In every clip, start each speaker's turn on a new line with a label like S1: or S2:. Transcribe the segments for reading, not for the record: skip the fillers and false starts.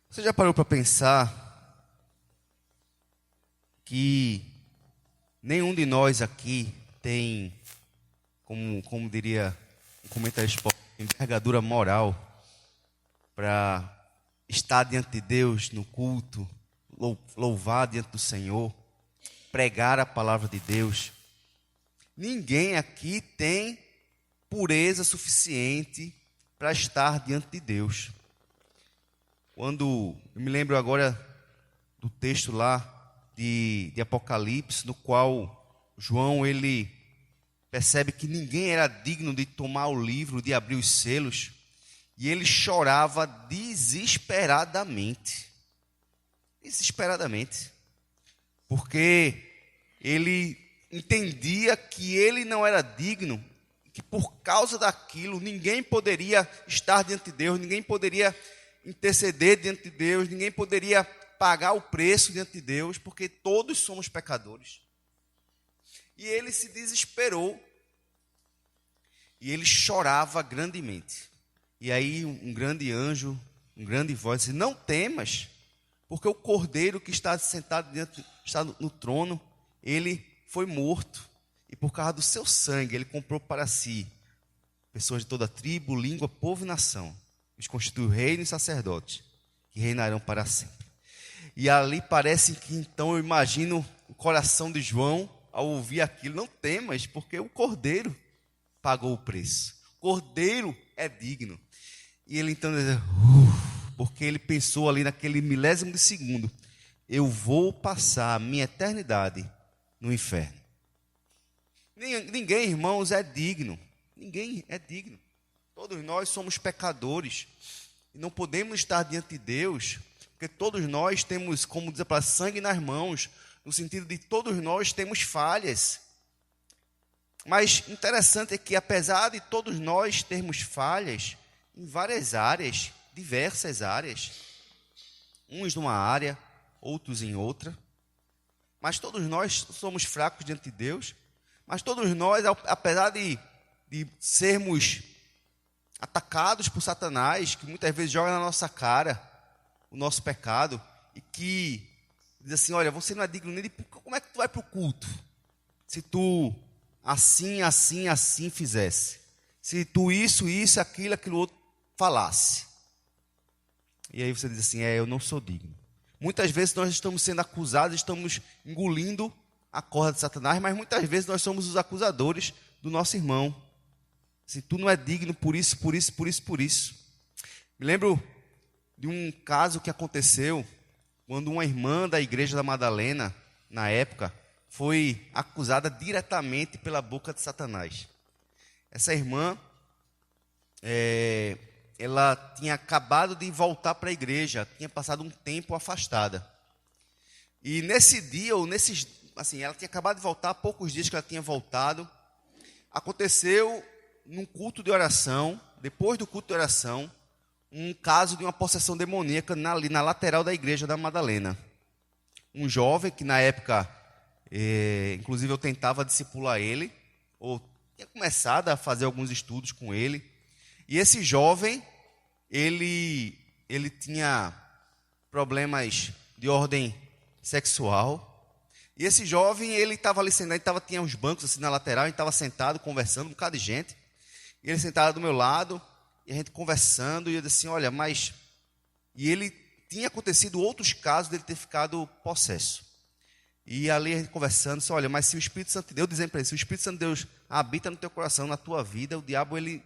S1: Você já parou para pensar que nenhum de nós aqui tem, como diria um comentarista esportivo, envergadura moral para estar diante de Deus no culto, louvar diante do Senhor, pregar a palavra de Deus? Ninguém aqui tem pureza suficiente para estar diante de Deus. Quando eu me lembro agora do texto lá de Apocalipse, no qual João ele percebe que ninguém era digno de tomar o livro, de abrir os selos, e ele chorava desesperadamente, porque ele entendia que ele não era digno, que por causa daquilo ninguém poderia estar diante de Deus, ninguém poderia interceder diante de Deus, ninguém poderia pagar o preço diante de Deus, porque todos somos pecadores. E ele se desesperou, e ele chorava grandemente. E aí um grande anjo, um grande voz disse: não temas, porque o cordeiro que está sentado está no trono, ele foi morto, e por causa do seu sangue ele comprou para si pessoas de toda tribo, língua, povo e nação. Os constitui reino e sacerdote, que reinarão para sempre. E ali parece que então eu imagino o coração de João ao ouvir aquilo: não temas, porque o cordeiro pagou o preço, o cordeiro é digno. E ele então diz: porque ele pensou ali naquele milésimo de segundo: eu vou passar a minha eternidade no inferno. Ninguém, irmãos, é digno. Ninguém é digno. Todos nós somos pecadores e não podemos estar diante de Deus, porque todos nós temos, como diz a palavra, sangue nas mãos, no sentido de todos nós temos falhas. Mas interessante é que, apesar de todos nós termos falhas em várias áreas, diversas áreas, uns numa área, outros em outra, mas todos nós somos fracos diante de Deus. Mas todos nós, apesar de sermos atacados por Satanás, que muitas vezes joga na nossa cara o nosso pecado, e que diz assim: olha, você não é digno nem de... Como é que tu vai para o culto se tu assim fizesse? Se tu isso, aquilo outro falasse? E aí você diz assim: eu não sou digno. Muitas vezes nós estamos sendo acusados, estamos engolindo a corda de Satanás, mas muitas vezes nós somos os acusadores do nosso irmão. Se tu não é digno por isso. Me lembro de um caso que aconteceu quando uma irmã da igreja da Madalena, na época, foi acusada diretamente pela boca de Satanás. Essa irmã, ela tinha acabado de voltar para a igreja, tinha passado um tempo afastada. E nesse dia, ou ela tinha acabado de voltar, há poucos dias que ela tinha voltado, aconteceu num culto de oração, depois do culto de oração, um caso de uma possessão demoníaca ali na lateral da igreja da Madalena. Um jovem que na época, inclusive eu tentava discipular ele, ou tinha começado a fazer alguns estudos com ele, e esse jovem, ele tinha problemas de ordem sexual. E esse jovem, ele estava ali sentado, tinha uns bancos assim na lateral, ele estava sentado, conversando, um bocado de gente. E ele sentado do meu lado, e a gente conversando, e eu disse assim: olha, mas... E ele tinha acontecido outros casos dele ter ficado possesso. E ali a gente conversando, disse: olha, mas se o Espírito Santo de Deus, dizendo para ele, se o Espírito Santo de Deus habita no teu coração, na tua vida, o diabo, ele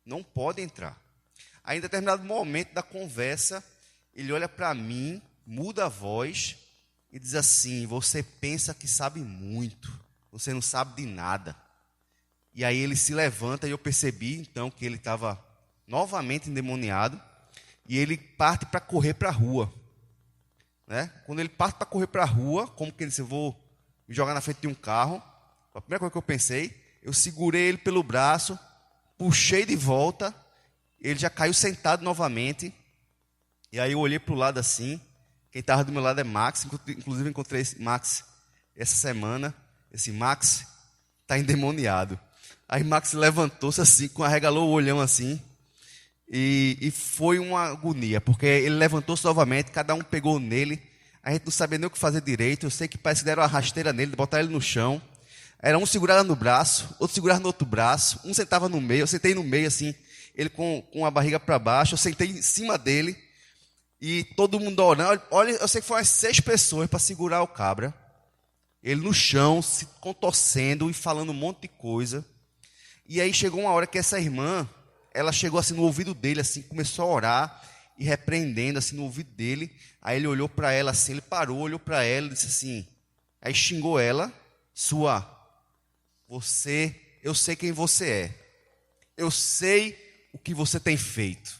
S1: não pode entrar. Aí em determinado momento da conversa, ele olha para mim, muda a voz e diz assim: você pensa que sabe muito, você não sabe de nada. E aí ele se levanta, e eu percebi então que ele estava novamente endemoniado, e ele parte para correr para a rua, né? Quando ele parte para correr para a rua, como que ele disse: eu vou me jogar na frente de um carro. A primeira coisa que eu pensei, eu segurei ele pelo braço, puxei de volta, ele já caiu sentado novamente. E aí eu olhei para o lado assim. Quem estava do meu lado é Max, inclusive encontrei esse Max essa semana. Esse Max está endemoniado. Aí Max levantou-se assim, arregalou o olhão assim, E foi uma agonia, porque ele levantou-se novamente, cada um pegou nele, a gente não sabia nem o que fazer direito. Eu sei que parece que deram uma rasteira nele, botaram ele no chão. Era um segurava no braço, outro segurava no outro braço, um sentava no meio, eu sentei no meio assim, ele com a barriga para baixo, eu sentei em cima dele, e todo mundo orando. Olha, eu sei que foram umas 6 pessoas para segurar o cabra, ele no chão, se contorcendo e falando um monte de coisa. E aí chegou uma hora que essa irmã, ela chegou assim no ouvido dele, assim, começou a orar e repreendendo assim no ouvido dele. Aí ele olhou para ela assim, ele parou, olhou para ela e disse assim, aí xingou ela, eu sei quem você é, eu sei o que você tem feito.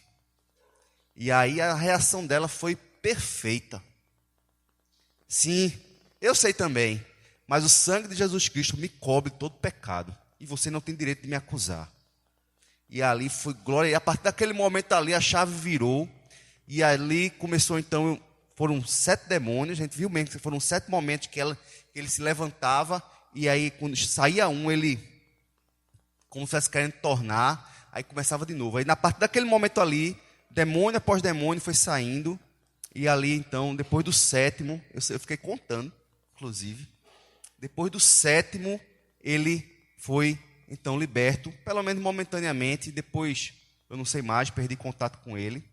S1: E aí a reação dela foi perfeita. Sim, eu sei também, mas o sangue de Jesus Cristo me cobre todo pecado, e você não tem direito de me acusar. E ali foi glória, e a partir daquele momento ali a chave virou, e ali começou então, foram 7 demônios, a gente viu mesmo que foram 7 momentos que ele se levantava, e aí quando saía um, ele, como se estivesse querendo tornar, aí começava de novo. Aí na parte daquele momento ali, demônio após demônio foi saindo, e ali então, depois do 7º, eu fiquei contando, inclusive, depois do 7º, ele foi então liberto, pelo menos momentaneamente. Depois, eu não sei mais, perdi contato com ele.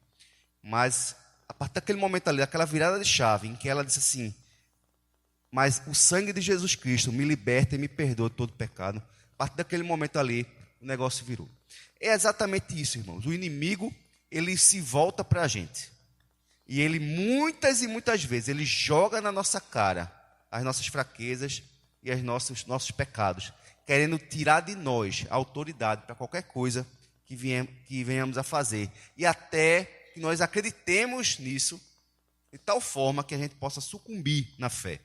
S1: Mas, a partir daquele momento ali, daquela virada de chave, em que ela disse assim, mas o sangue de Jesus Cristo me liberta e me perdoa de todo pecado. A partir daquele momento ali, o negócio virou. É exatamente isso, irmãos. O inimigo, ele se volta para a gente. E ele, muitas e muitas vezes, ele joga na nossa cara as nossas fraquezas e os nossos pecados, querendo tirar de nós a autoridade para qualquer coisa que venhamos a fazer. E até que nós acreditemos nisso, de tal forma que a gente possa sucumbir na fé.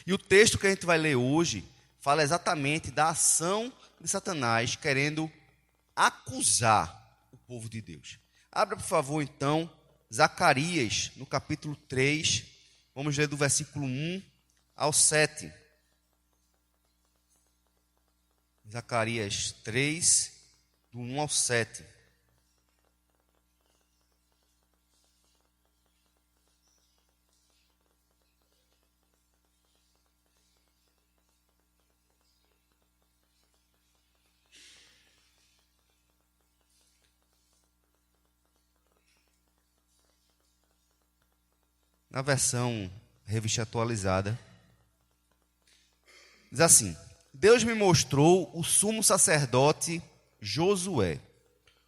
S1: E o texto que a gente vai ler hoje fala exatamente da ação de Satanás querendo acusar o povo de Deus. Abra, por favor, então, Zacarias, no capítulo 3, vamos ler do versículo 1 ao 7. Zacarias 3, do 1 ao 7. Na versão revista atualizada, diz assim: Deus me mostrou o sumo sacerdote Josué,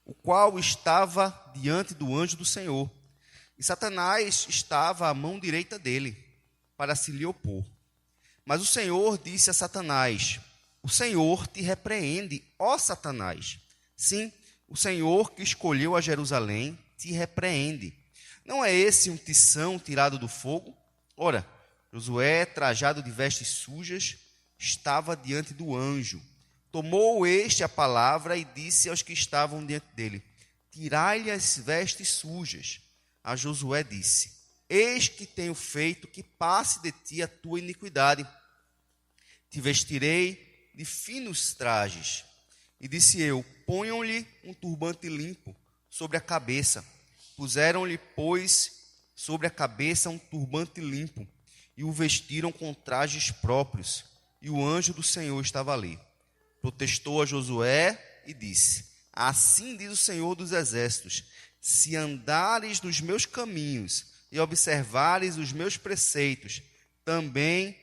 S1: o qual estava diante do anjo do Senhor, e Satanás estava à mão direita dele, para se lhe opor. Mas o Senhor disse a Satanás: O Senhor te repreende, ó Satanás. Sim, o Senhor que escolheu a Jerusalém te repreende. Não é esse um tição tirado do fogo? Ora, Josué, trajado de vestes sujas, estava diante do anjo. Tomou este a palavra e disse aos que estavam diante dele: Tirai-lhe as vestes sujas. A Josué disse: Eis que tenho feito que passe de ti a tua iniquidade. Te vestirei de finos trajes. E disse eu: Ponham-lhe um turbante limpo sobre a cabeça. Puseram-lhe, pois, sobre a cabeça um turbante limpo, e o vestiram com trajes próprios, e o anjo do Senhor estava ali. Protestou a Josué e disse: Assim diz o Senhor dos Exércitos: se andares nos meus caminhos e observares os meus preceitos, também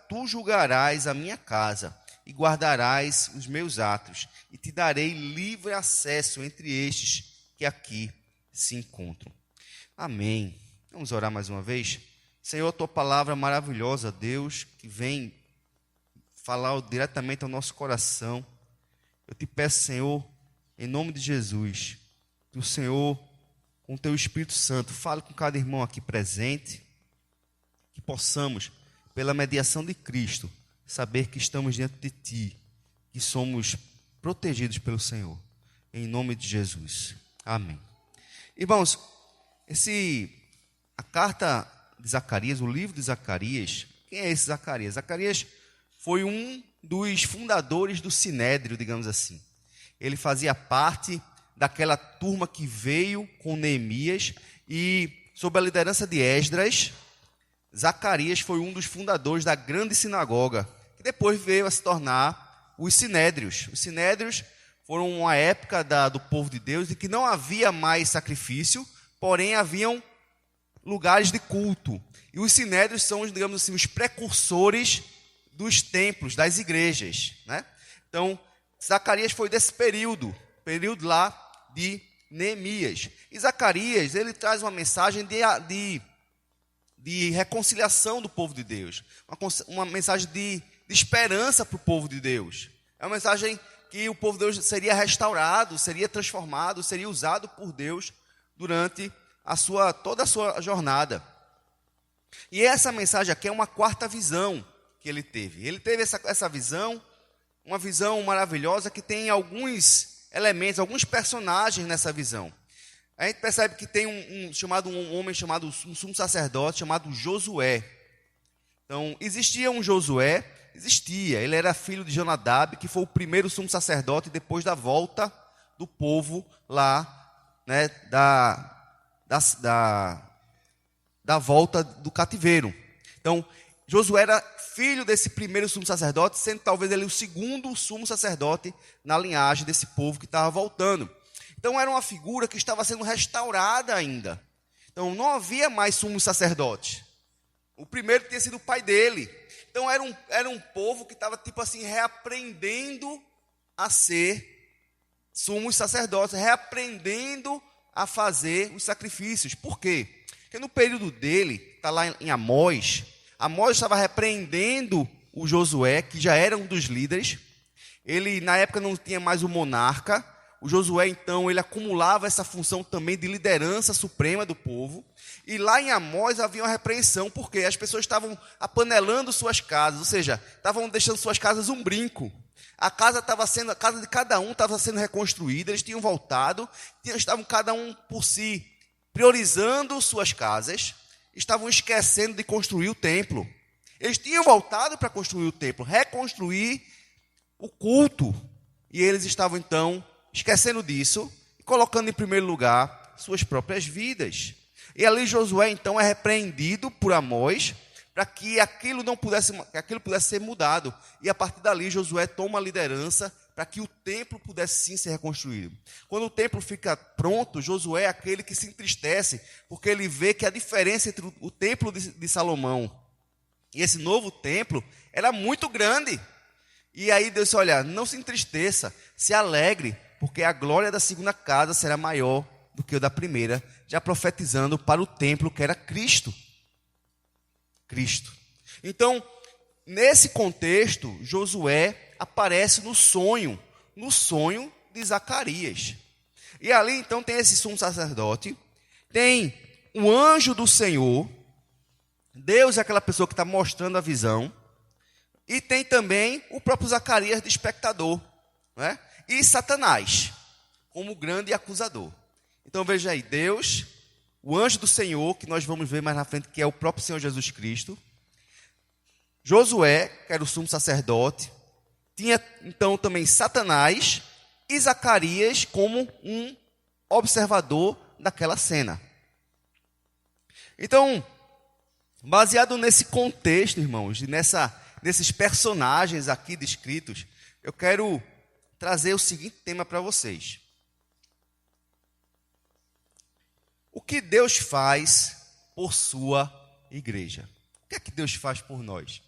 S1: tu julgarás a minha casa e guardarás os meus atos, e te darei livre acesso entre estes que aqui se encontram. Amém. Vamos orar mais uma vez? Senhor, tua palavra maravilhosa, Deus, que vem falar diretamente ao nosso coração. Eu te peço, Senhor, em nome de Jesus, que o Senhor, com o teu Espírito Santo, fale com cada irmão aqui presente, que possamos, pela mediação de Cristo, saber que estamos diante de ti, que somos protegidos pelo Senhor. Em nome de Jesus. Amém. Irmãos, a carta de Zacarias, o livro de Zacarias, quem é esse Zacarias? Zacarias foi um dos fundadores do Sinédrio, digamos assim. Ele fazia parte daquela turma que veio com Neemias, e sob a liderança de Esdras, Zacarias foi um dos fundadores da grande sinagoga, que depois veio a se tornar os sinédrios. Os sinédrios foram uma época do povo de Deus em que não havia mais sacrifício, porém haviam lugares de culto. E os sinédrios são, digamos assim, os precursores dos templos, das igrejas, né? Então, Zacarias foi desse período lá de Neemias. E Zacarias, ele traz uma mensagem de reconciliação do povo de Deus, uma mensagem de esperança para o povo de Deus. É uma mensagem que o povo de Deus seria restaurado, seria transformado, seria usado por Deus durante toda a sua jornada. E essa mensagem aqui é uma quarta visão que ele teve. Ele teve essa visão, uma visão maravilhosa que tem alguns elementos, alguns personagens nessa visão. A gente percebe que tem um homem chamado, um sumo sacerdote chamado Josué. Então, existia um Josué, ele era filho de Jonadab, que foi o primeiro sumo sacerdote depois da volta do povo lá, né, da volta do cativeiro. Então, Josué era filho desse primeiro sumo sacerdote, sendo talvez ele o segundo sumo sacerdote na linhagem desse povo que estava voltando. Então, era uma figura que estava sendo restaurada ainda. Então, não havia mais sumo sacerdote. O primeiro tinha sido o pai dele. Então, era um povo que estava, tipo assim, reaprendendo a ser sumos sacerdotes, reaprendendo a fazer os sacrifícios. Por quê? Porque no período dele, está lá em Amós, Amós estava repreendendo o Josué, que já era um dos líderes. Ele, na época, não tinha mais o monarca. O Josué, então, ele acumulava essa função também de liderança suprema do povo. E lá em Amós havia uma repreensão, porque as pessoas estavam apanelando suas casas, ou seja, estavam deixando suas casas um brinco. A casa de cada um estava sendo reconstruída, eles tinham voltado, estavam cada um por si priorizando suas casas, estavam esquecendo de construir o templo. Eles tinham voltado para construir o templo, reconstruir o culto, e eles estavam então esquecendo disso e colocando em primeiro lugar suas próprias vidas. E ali Josué então é repreendido por Amós para que aquilo pudesse ser mudado. E a partir dali Josué toma a liderança para que o templo pudesse sim ser reconstruído. Quando o templo fica pronto, Josué é aquele que se entristece, porque ele vê que a diferença entre o templo de Salomão e esse novo templo era muito grande. E aí Deus disse, olha, não se entristeça, se alegre, porque a glória da segunda casa será maior do que o da primeira, já profetizando para o templo que era Cristo. Então, nesse contexto, Josué aparece no sonho de Zacarias. E ali, então, tem esse sumo sacerdote, tem um anjo do Senhor, Deus é aquela pessoa que está mostrando a visão, e tem também o próprio Zacarias de espectador, né? E Satanás, como grande acusador. Então, veja aí, Deus, o anjo do Senhor, que nós vamos ver mais na frente, que é o próprio Senhor Jesus Cristo, Josué, que era o sumo sacerdote, tinha então também Satanás e Zacarias como um observador daquela cena. Então, baseado nesse contexto, irmãos, e nesses personagens aqui descritos, eu quero trazer o seguinte tema para vocês. O que Deus faz por sua igreja? O que é que Deus faz por nós?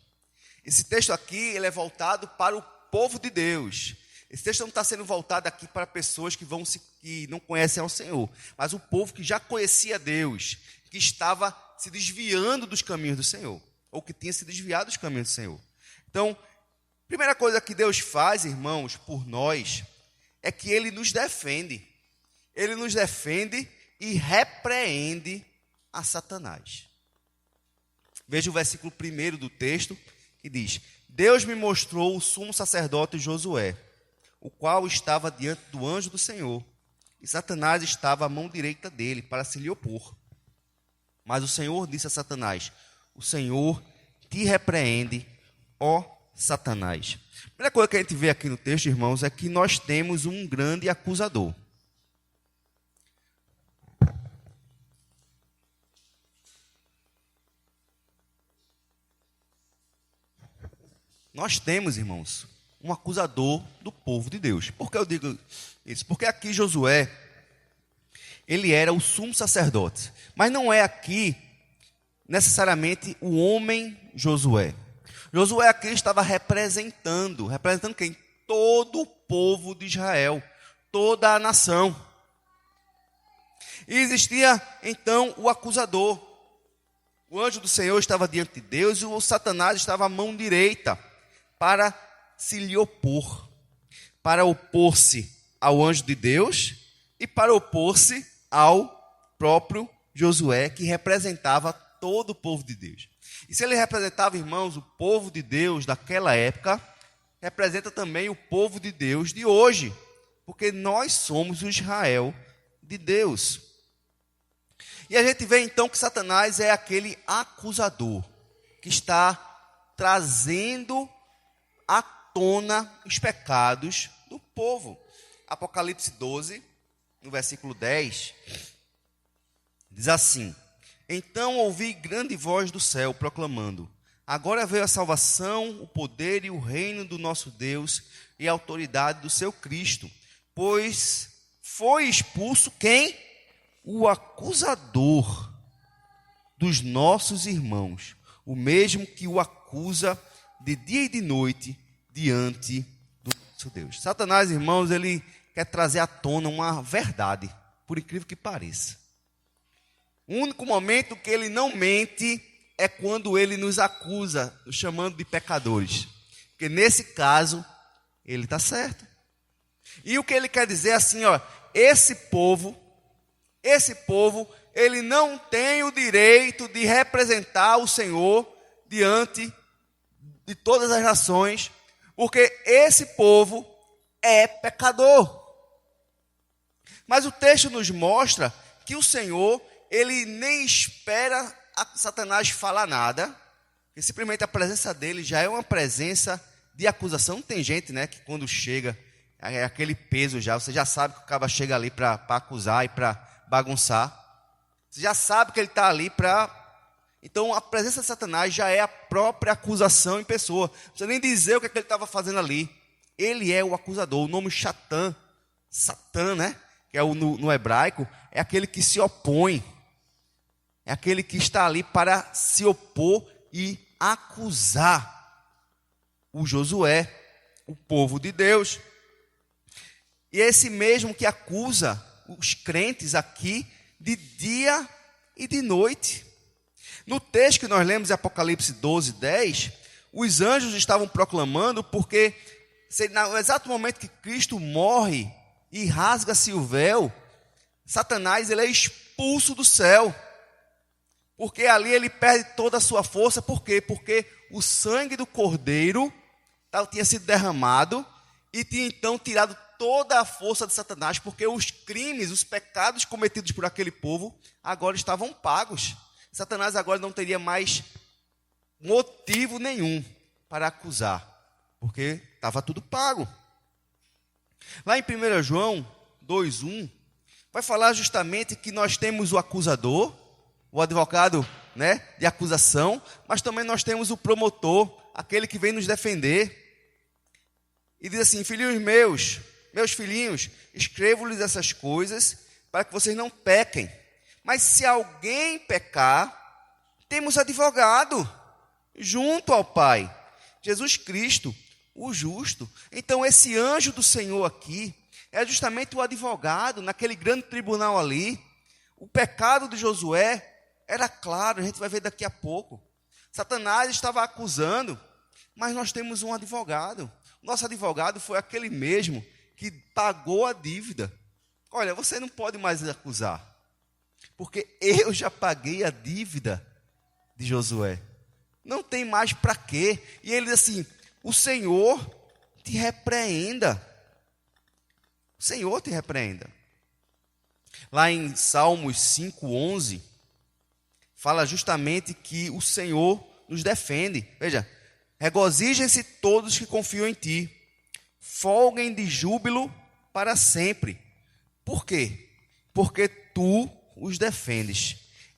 S1: Esse texto aqui ele é voltado para o povo de Deus. Esse texto não está sendo voltado aqui para pessoas que não conhecem ao Senhor, mas o povo que já conhecia Deus, que estava se desviando dos caminhos do Senhor, ou que tinha se desviado dos caminhos do Senhor. Então, a primeira coisa que Deus faz, irmãos, por nós, é que Ele nos defende. Ele nos defende e repreende a Satanás. Veja o versículo 1 do texto, que diz: Deus me mostrou o sumo sacerdote Josué, o qual estava diante do anjo do Senhor, e Satanás estava à mão direita dele, para se lhe opor. Mas o Senhor disse a Satanás: o Senhor te repreende, ó Satanás. A primeira coisa que a gente vê aqui no texto, irmãos, é que nós temos um grande acusador. nós temos, irmãos, um acusador do povo de Deus. Por que eu digo isso? Porque aqui Josué, ele era o sumo sacerdote. Mas não é aqui necessariamente o homem Josué. Josué aqui estava representando quem? Todo o povo de Israel, toda a nação. E existia então o acusador. O anjo do Senhor estava diante de Deus e o Satanás estava à mão direita para se lhe opor, para opor-se ao anjo de Deus e para opor-se ao próprio Josué, que representava todo o povo de Deus. E se ele representava, irmãos, o povo de Deus daquela época, representa também o povo de Deus de hoje, porque nós somos o Israel de Deus. E a gente vê então que Satanás é aquele acusador que está trazendo à tona os pecados do povo. Apocalipse 12, no versículo 10, diz assim: então ouvi grande voz do céu proclamando: agora veio a salvação, o poder e o reino do nosso Deus e a autoridade do seu Cristo, pois foi expulso quem? O acusador dos nossos irmãos, o mesmo que o acusa de dia e de noite diante do nosso Deus. Satanás, irmãos, ele quer trazer à tona uma verdade, por incrível que pareça. O único momento que ele não mente é quando ele nos acusa, nos chamando de pecadores. Porque nesse caso, ele está certo. E o que ele quer dizer é assim, ó, esse povo, ele não tem o direito de representar o Senhor diante de todas as nações, porque esse povo é pecador. Mas o texto nos mostra que o Senhor, ele nem espera a Satanás falar nada, porque simplesmente a presença dele já é uma presença de acusação. Não tem gente, né, que quando chega, é aquele peso já, você já sabe que o cara chega ali para acusar e para bagunçar. Você já sabe que ele está ali para... Então a presença de Satanás já é a própria acusação em pessoa. Não precisa nem dizer o que ele estava fazendo ali. Ele é o acusador. O nome Satã, né, que é no hebraico, é aquele que se opõe. É aquele que está ali para se opor e acusar o Josué, o povo de Deus. E é esse mesmo que acusa os crentes aqui de dia e de noite. No texto que nós lemos em Apocalipse 12, 10, os anjos estavam proclamando, porque no exato momento que Cristo morre e rasga-se o véu, Satanás ele é expulso do céu. Porque ali ele perde toda a sua força. Por quê? Porque o sangue do Cordeiro tinha sido derramado e tinha então tirado toda a força de Satanás, porque os crimes, os pecados cometidos por aquele povo agora estavam pagos. Satanás agora não teria mais motivo nenhum para acusar, porque estava tudo pago. Lá em 1 João 2:1, vai falar justamente que nós temos o acusador, o advogado, né, de acusação, mas também nós temos o promotor, aquele que vem nos defender. E diz assim: filhinhos meus filhinhos, escrevo-lhes essas coisas para que vocês não pequem. Mas se alguém pecar, temos advogado junto ao Pai, Jesus Cristo, o justo. Então esse anjo do Senhor aqui é justamente o advogado naquele grande tribunal ali. O pecado de Josué era claro, a gente vai ver daqui a pouco. Satanás estava acusando, mas nós temos um advogado. Nosso advogado foi aquele mesmo que pagou a dívida. Olha, você não pode mais acusar, porque eu já paguei a dívida de Josué. Não tem mais para quê. E ele diz assim: o Senhor te repreenda. O Senhor te repreenda. Lá em Salmos 5:11, fala justamente que o Senhor nos defende. Veja: regozijem-se todos que confiam em ti, folguem de júbilo para sempre. Por quê? Porque tu os defendes.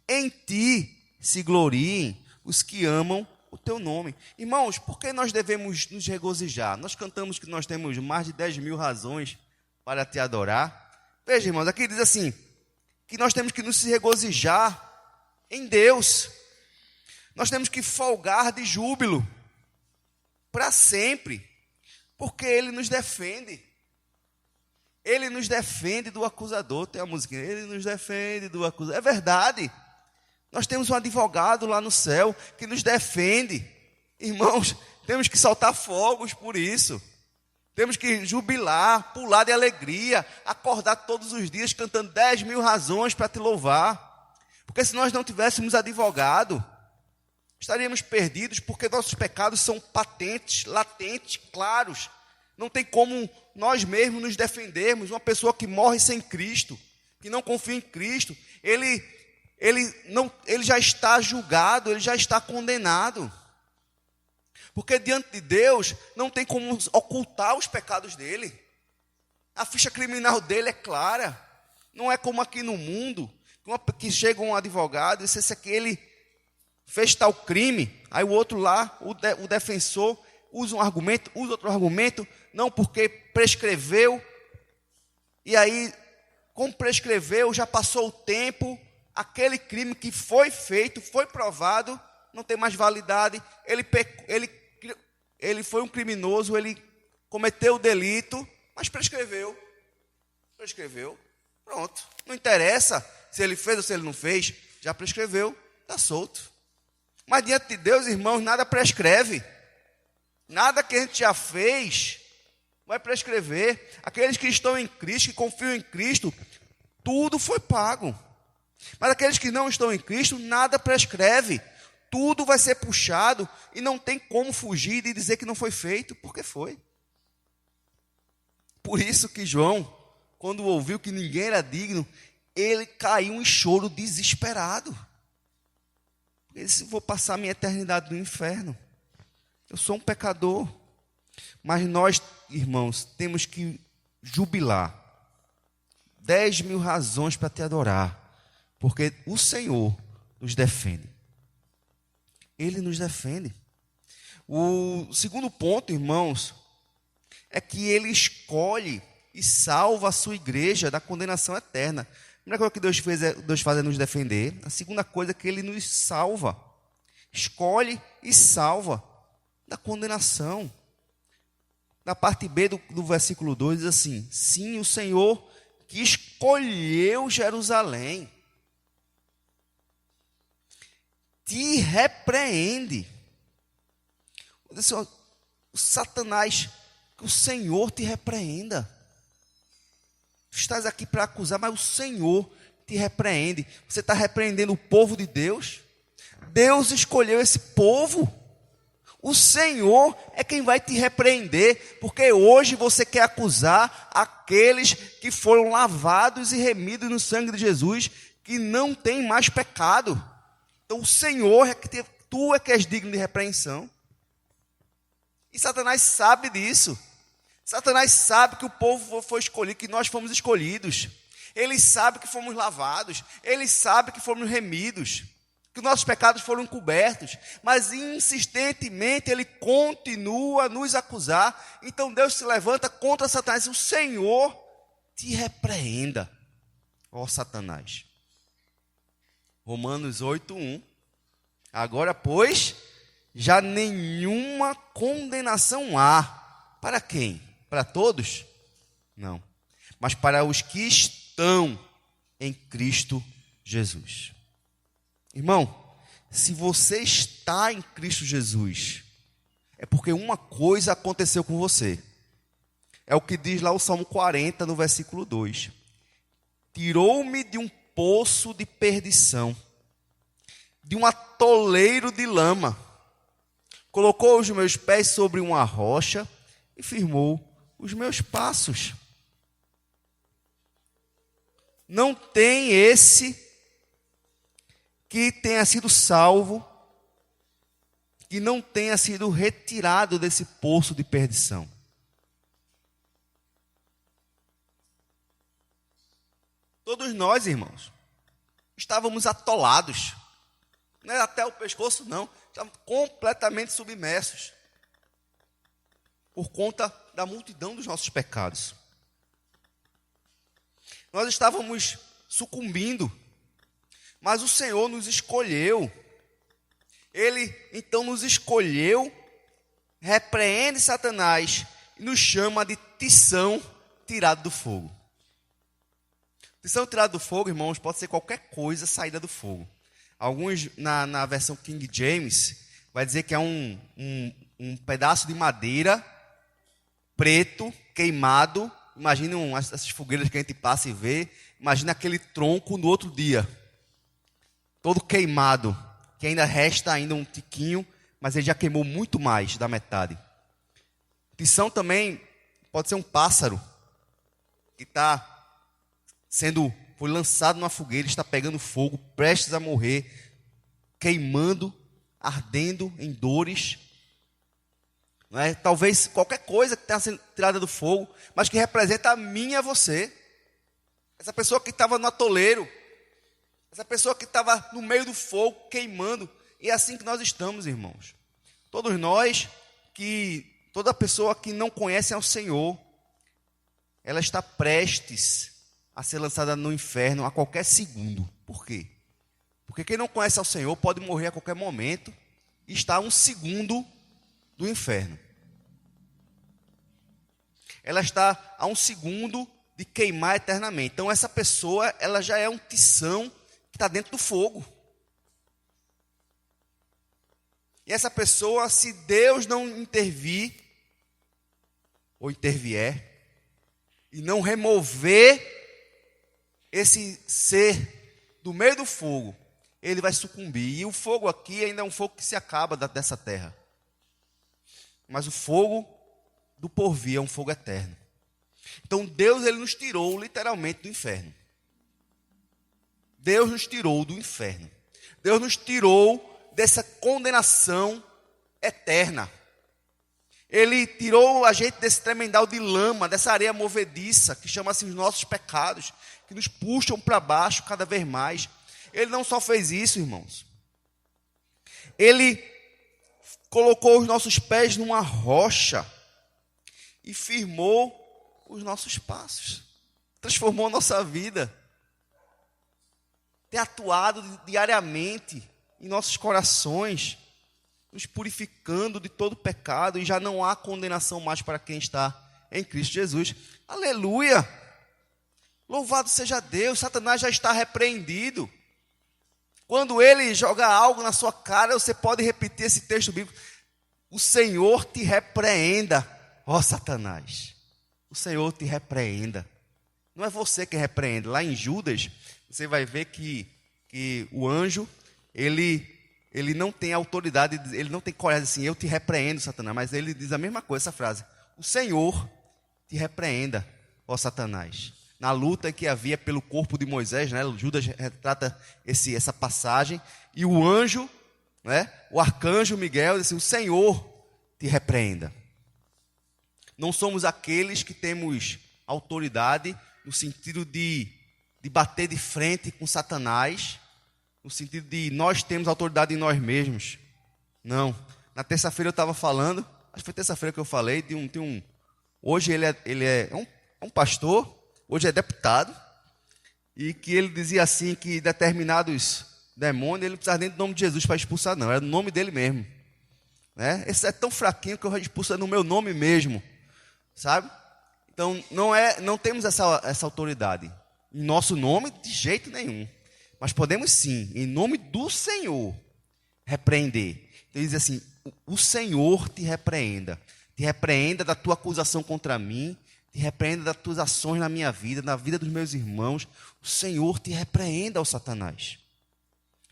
S1: Em ti se gloriem os que amam o teu nome. Irmãos, por que nós devemos nos regozijar? Nós cantamos que nós temos mais de 10.000 razões para te adorar. Veja, irmãos, aqui diz assim, que nós temos que nos regozijar em Deus. Nós temos que folgar de júbilo para sempre, porque Ele nos defende. Ele nos defende do acusador. Tem a musiquinha, Ele nos defende do acusador. É verdade. Nós temos um advogado lá no céu que nos defende. Irmãos, temos que soltar fogos por isso. Temos que jubilar, pular de alegria, acordar todos os dias cantando 10.000 razões para te louvar. Porque se nós não tivéssemos advogado, estaríamos perdidos, porque nossos pecados são patentes, latentes, claros. Não tem como nós mesmos nos defendermos. Uma pessoa que morre sem Cristo, que não confia em Cristo, ele já está julgado, ele já está condenado. Porque diante de Deus não tem como ocultar os pecados dele. A ficha criminal dele é clara. Não é como aqui no mundo, que chega um advogado e diz, esse aqui ele fez tal crime. Aí o outro lá, o defensor, usa um argumento, usa outro argumento. Não, porque prescreveu. E aí, como prescreveu, já passou o tempo. Aquele crime que foi feito, foi provado, não tem mais validade. Ele foi um criminoso, ele cometeu o delito, mas prescreveu. Prescreveu, pronto. Não interessa se ele fez ou se ele não fez, já prescreveu, está solto. Mas diante de Deus, irmãos, nada prescreve. Nada que a gente já fez vai prescrever. Aqueles que estão em Cristo, que confiam em Cristo, tudo foi pago. Mas aqueles que não estão em Cristo, nada prescreve. Tudo vai ser puxado e não tem como fugir de dizer que não foi feito, porque foi. Por isso que João, quando ouviu que ninguém era digno, ele caiu em choro desesperado. Ele disse, vou passar minha eternidade no inferno. Eu sou um pecador. Mas nós, irmãos, temos que jubilar. 10.000 razões para te adorar. Porque o Senhor nos defende. Ele nos defende. O segundo ponto, irmãos, é que Ele escolhe e salva a sua igreja da condenação eterna. A primeira coisa que Deus faz é nos defender. A segunda coisa é que Ele nos salva. Escolhe e salva da condenação. Na parte B do versículo 2 diz assim, sim, o Senhor que escolheu Jerusalém te repreende. O Satanás, que o Senhor te repreenda. Tu estás aqui para acusar, mas o Senhor te repreende. Você está repreendendo o povo de Deus? Deus escolheu esse povo. O Senhor é quem vai te repreender, porque hoje você quer acusar aqueles que foram lavados e remidos no sangue de Jesus, que não tem mais pecado. Então o Senhor, tu é que és digno de repreensão. E Satanás sabe disso. Satanás sabe que o povo foi escolhido, que nós fomos escolhidos. Ele sabe que fomos lavados. Ele sabe que fomos remidos. Que nossos pecados foram cobertos. Mas insistentemente ele continua a nos acusar. Então Deus se levanta contra Satanás. O Senhor te repreenda, ó Satanás. Romanos 8:1. Agora, pois, já nenhuma condenação há. Para quem? Para todos? Não. Mas para os que estão em Cristo Jesus. Irmão, se você está em Cristo Jesus, é porque uma coisa aconteceu com você. É o que diz lá o Salmo 40, no versículo 2. Tirou-me de um poço de perdição, de um atoleiro de lama, colocou os meus pés sobre uma rocha e firmou os meus passos. Não tem esse que tenha sido salvo, que não tenha sido retirado desse poço de perdição. Todos nós, irmãos, estávamos atolados. Não era até o pescoço, não. estávamos completamente submersos por conta da multidão dos nossos pecados. Nós estávamos sucumbindo, mas o Senhor nos escolheu. Ele então nos escolheu, repreende Satanás e nos chama de tição tirado do fogo. Tição tirado do fogo, irmãos, pode ser qualquer coisa saída do fogo. Alguns, na versão King James, vai dizer que é um pedaço de madeira preto, queimado. Imaginem essas fogueiras que a gente passa e vê. Imagina aquele tronco no outro dia, todo queimado, que ainda resta um tiquinho, mas ele já queimou muito mais da metade. Tição também pode ser um pássaro que foi lançado numa fogueira, está pegando fogo, prestes a morrer, queimando, ardendo em dores. Não é? Talvez qualquer coisa que tenha sido tirada do fogo, mas que representa a mim e a você. Essa pessoa que estava no atoleiro, essa pessoa que estava no meio do fogo, queimando. E é assim que nós estamos, irmãos. Todos nós, toda pessoa que não conhece ao Senhor, ela está prestes a ser lançada no inferno a qualquer segundo. Por quê? Porque quem não conhece ao Senhor pode morrer a qualquer momento e está a um segundo do inferno. Ela está a um segundo de queimar eternamente. Então essa pessoa, ela já é um tição que está dentro do fogo. E essa pessoa, se Deus não intervir, ou intervier, e não remover esse ser do meio do fogo, ele vai sucumbir. E o fogo aqui ainda é um fogo que se acaba dessa terra. Mas o fogo do porvir é um fogo eterno. Então Deus, ele nos tirou literalmente do inferno. Deus nos tirou do inferno. Deus nos tirou dessa condenação eterna. Ele tirou a gente desse tremendal de lama, dessa areia movediça, que chama-se os nossos pecados, que nos puxam para baixo cada vez mais. Ele não só fez isso, irmãos. Ele colocou os nossos pés numa rocha e firmou os nossos passos. Transformou a nossa vida. Tem atuado diariamente em nossos corações, nos purificando de todo pecado, e já não há condenação mais para quem está em Cristo Jesus. Aleluia! Louvado seja Deus, Satanás já está repreendido. Quando ele joga algo na sua cara, você pode repetir esse texto bíblico: o Senhor te repreenda, ó Satanás. O Senhor te repreenda. Não é você que repreende. Lá em Judas, você vai ver que o anjo, ele não tem autoridade, ele não tem coragem assim, eu te repreendo, Satanás. Mas ele diz a mesma coisa, essa frase: o Senhor te repreenda, ó Satanás. Na luta que havia pelo corpo de Moisés, né? Judas retrata essa passagem, e o anjo, né? O arcanjo Miguel, diz assim: o Senhor te repreenda. Não somos aqueles que temos autoridade no sentido de bater de frente com Satanás, no sentido de nós temos autoridade em nós mesmos. Não. Na terça-feira eu estava falando, acho que foi terça-feira que eu falei, hoje ele é um pastor, hoje é deputado, e que ele dizia assim, que determinados demônios, ele não precisava nem do nome de Jesus para expulsar, não, era no nome dele mesmo. Né? Esse é tão fraquinho que eu vou expulsar no meu nome mesmo, sabe? Então, não temos essa autoridade em nosso nome de jeito nenhum, mas podemos sim, em nome do Senhor, repreender. Então, ele diz assim: o Senhor te repreenda da tua acusação contra mim, te repreenda das tuas ações na minha vida, na vida dos meus irmãos. O Senhor te repreenda, ó Satanás.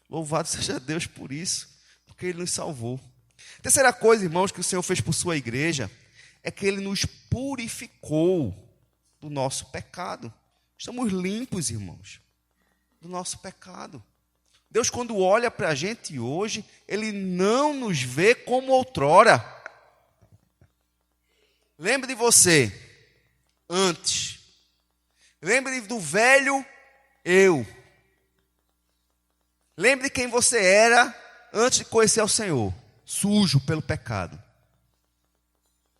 S1: Louvado seja Deus por isso, porque Ele nos salvou. Terceira coisa, irmãos, que o Senhor fez por sua igreja, é que Ele nos purificou do nosso pecado. Estamos limpos, irmãos, do nosso pecado. Deus, quando olha para a gente hoje, Ele não nos vê como outrora. Lembre de você antes. Lembre do velho eu. Lembre de quem você era antes de conhecer ao Senhor, sujo pelo pecado.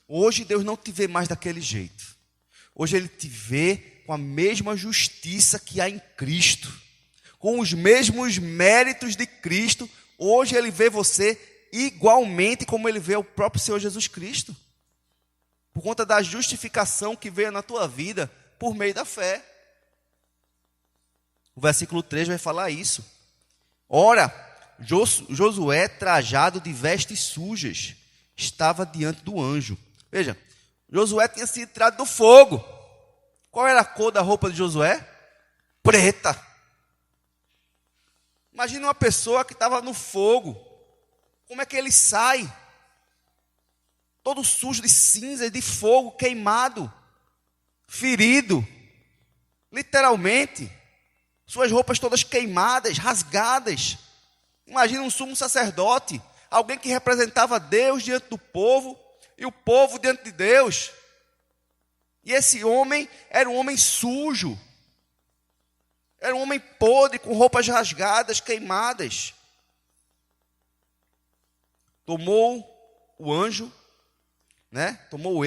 S1: Hoje Deus não te vê mais daquele jeito. Hoje Ele te vê com a mesma justiça que há em Cristo, com os mesmos méritos de Cristo. Hoje Ele vê você igualmente como Ele vê o próprio Senhor Jesus Cristo, por conta da justificação que veio na tua vida por meio da fé. O versículo 3 vai falar isso. Ora, Josué, trajado de vestes sujas, estava diante do anjo. Veja, Josué tinha sido tirado do fogo. Qual era a cor da roupa de Josué? Preta. Imagina uma pessoa que estava no fogo. Como é que ele sai? Todo sujo de cinza, de fogo, queimado, ferido, literalmente. Suas roupas todas queimadas, rasgadas. Imagina um sumo sacerdote, alguém que representava Deus diante do povo e o povo diante de Deus. E esse homem era um homem sujo, era um homem podre, com roupas rasgadas, queimadas. Tomou o anjo, tomou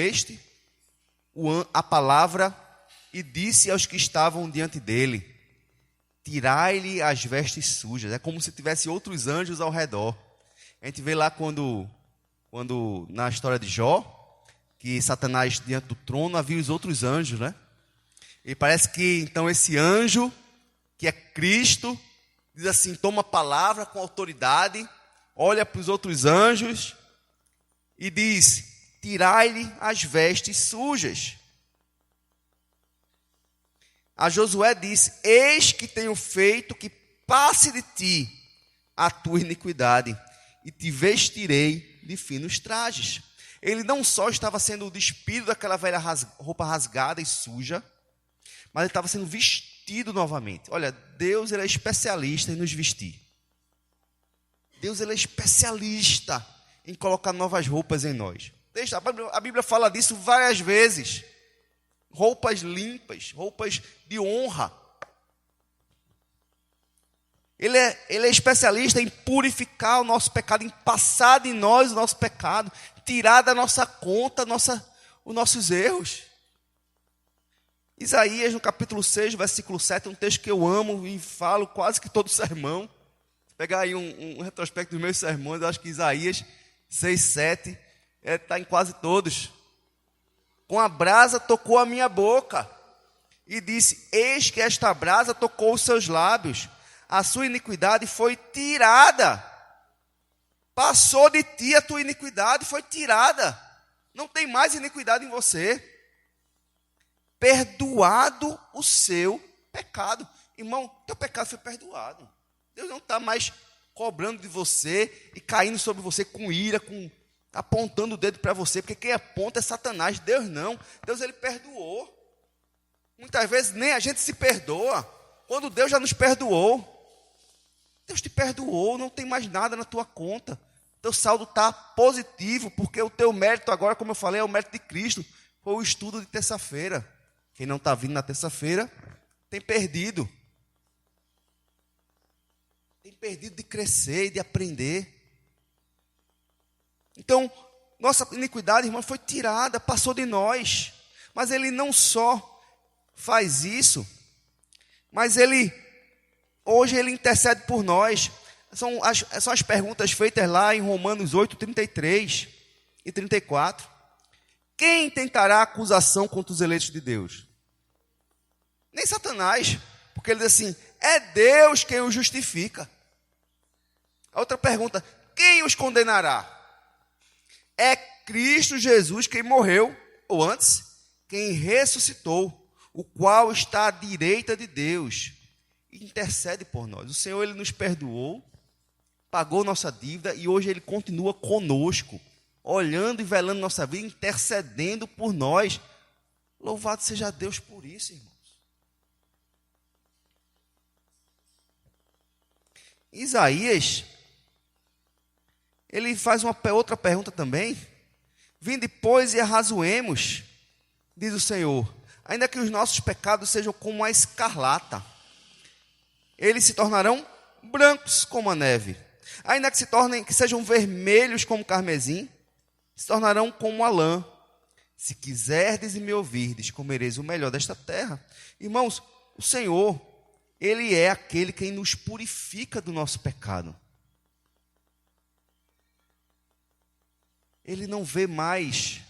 S1: a palavra e disse aos que estavam diante dele: tirai-lhe as vestes sujas. É como se tivesse outros anjos ao redor. A gente vê lá quando na história de Jó, que Satanás diante do trono havia os outros anjos, né? E parece que então esse anjo, que é Cristo, diz assim, toma a palavra com autoridade, olha para os outros anjos e diz: tirai-lhe as vestes sujas. A Josué disse: eis que tenho feito que passe de ti a tua iniquidade, e te vestirei de finos trajes. Ele não só estava sendo despido daquela velha roupa rasgada e suja, mas ele estava sendo vestido novamente. Olha, Deus, ele é especialista em nos vestir. Deus, ele é especialista em colocar novas roupas em nós. A Bíblia fala disso várias vezes. Roupas limpas, roupas de honra. Ele é especialista em purificar o nosso pecado, em passar de nós o nosso pecado, tirar da nossa conta os nossos erros. Isaías, no capítulo 6, versículo 7, é um texto que eu amo e falo quase que todo sermão. Vou pegar aí um retrospecto dos meus sermões, eu acho que Isaías 6, 7, está em quase todos. Com a brasa tocou a minha boca e disse: eis que esta brasa tocou os seus lábios, a sua iniquidade foi tirada. Passou de ti a tua iniquidade, foi tirada. Não tem mais iniquidade em você. Perdoado o seu pecado. Irmão, teu pecado foi perdoado. Deus não está mais cobrando de você e caindo sobre você com ira, apontando o dedo para você, porque quem aponta é Satanás. Deus não. Deus, ele perdoou. Muitas vezes nem a gente se perdoa, quando Deus já nos perdoou. Deus te perdoou, não tem mais nada na tua conta. Teu saldo está positivo, porque o teu mérito agora, como eu falei, é o mérito de Cristo. Foi o estudo de terça-feira. Quem não está vindo na terça-feira, tem perdido. Tem perdido de crescer e de aprender. Então, nossa iniquidade, irmão, foi tirada, passou de nós. Mas ele não só faz isso, mas hoje ele intercede por nós. São as perguntas feitas lá em Romanos 8, 33 e 34. Quem tentará acusação contra os eleitos de Deus? Nem Satanás, porque ele diz assim: é Deus quem os justifica. A outra pergunta: quem os condenará? É Cristo Jesus quem morreu, ou antes, quem ressuscitou, o qual está à direita de Deus e intercede por nós. O Senhor, ele nos perdoou, pagou nossa dívida e hoje ele continua conosco, olhando e velando nossa vida, intercedendo por nós. Louvado seja Deus por isso, irmãos. Isaías, ele faz uma outra pergunta também. Vinde, pois, e arrazoemos, diz o Senhor, ainda que os nossos pecados sejam como a escarlata, eles se tornarão brancos como a neve. Ainda que sejam vermelhos como carmesim, se tornarão como a lã. Se quiserdes e me ouvirdes, comereis o melhor desta terra. Irmãos, o Senhor, Ele é aquele que nos purifica do nosso pecado. Ele não vê mais